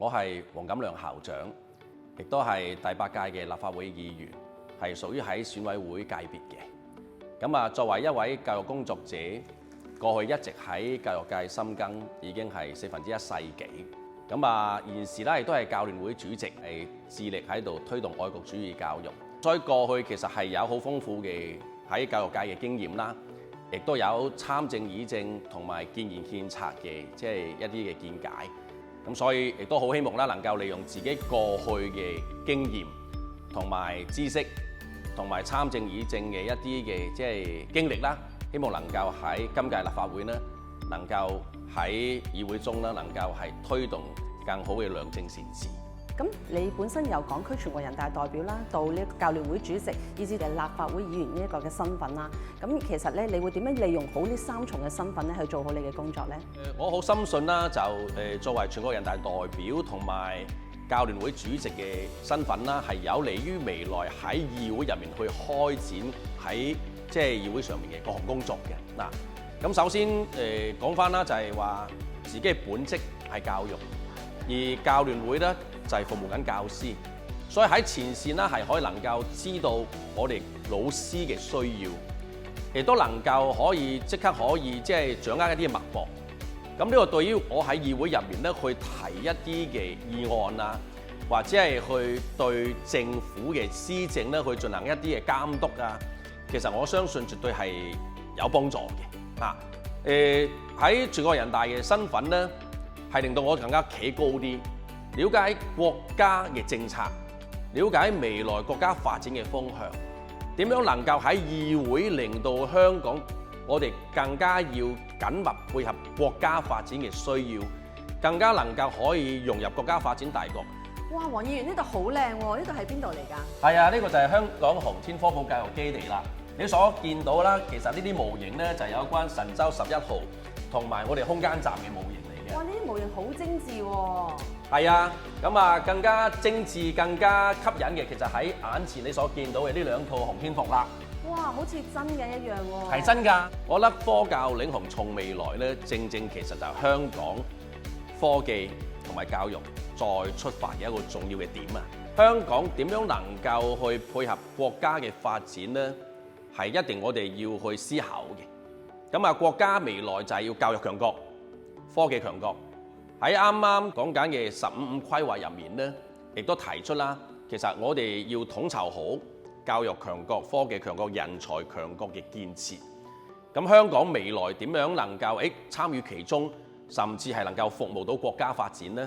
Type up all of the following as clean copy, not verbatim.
我係黃錦良校長，亦都係第8屆嘅立法會議員，係屬於喺選委會界別嘅。作為一位教育工作者，過去一直喺教育界深耕，已經係1/4世紀。現時咧亦都係教聯會主席，係致力喺度推動愛國主義教育。所以過去其實係有好豐富嘅喺教育界嘅經驗啦，亦都有參政議政同埋建言獻策嘅一啲嘅見解。所以亦都好希望啦，能夠利用自己過去嘅經驗同埋知識，同埋參政議政嘅一啲嘅經歷啦，希望能夠喺今屆立法會呢，能夠喺議會中呢，能夠係推動更好嘅良政善治。咁你本身由港區全國人大代表啦，到呢個教聯會主席，以至係立法會議員呢一個嘅身份啦。咁其實咧，你會點樣利用好呢3重嘅身份咧，去做好你嘅工作咧？我好深信啦，就作為全國人大代表同埋教聯會主席嘅身份啦，係有利於未來喺議會入面去開展喺議會上面嘅各項工作嘅。咁首先講翻啦，就係話自己嘅本職係教育，而教聯會咧就係服務緊教師，所以喺前線咧係可以能夠知道我哋老師嘅需要，亦都能夠可以即刻可以掌握一啲嘅脈搏。咁呢個對於我喺議會入面咧去提一啲嘅議案啊，或者係去對政府嘅施政咧去進行一啲嘅監督啊，其實我相信絕對係有幫助嘅。喺全國人大嘅身份咧，係令到我更加企高啲，了解國家嘅政策，了解未來國家發展嘅風向，點樣能夠喺議會令到香港我哋更加要緊密配合國家發展嘅需要，更加能夠可以融入國家發展大局。哇，黃議員呢度好靚喎！呢度係邊度嚟㗎？係啊，呢個就係香港航天科普教育基地啦。你所見到啦，其實呢啲模型咧就係有關神舟11號同埋我哋空間站嘅模型嚟嘅。哇，呢啲模型好精緻喎！係啊，更加精緻、更加吸引嘅，其實喺眼前你所見到嘅呢2套航天服啦。哇，好似真嘅一樣喎！係真㗎，我覺得科教領航從未來咧，正正其實就係香港科技同埋教育再出發嘅一個重要嘅點啊！香港點樣能夠去配合國家嘅發展呢？係一定我哋要去思考嘅。國家未來就係要教育強國、科技強國。喺啱啱講緊嘅15規劃入面呢，亦都提出啦，其實我哋要統籌好教育強國、科技強國、人才強國嘅建設。香港未來點樣能夠參與其中，甚至係能夠服務到國家發展呢？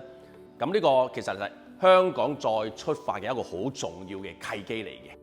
呢個其實係香港再出發嘅一個好重要嘅契機嚟嘅。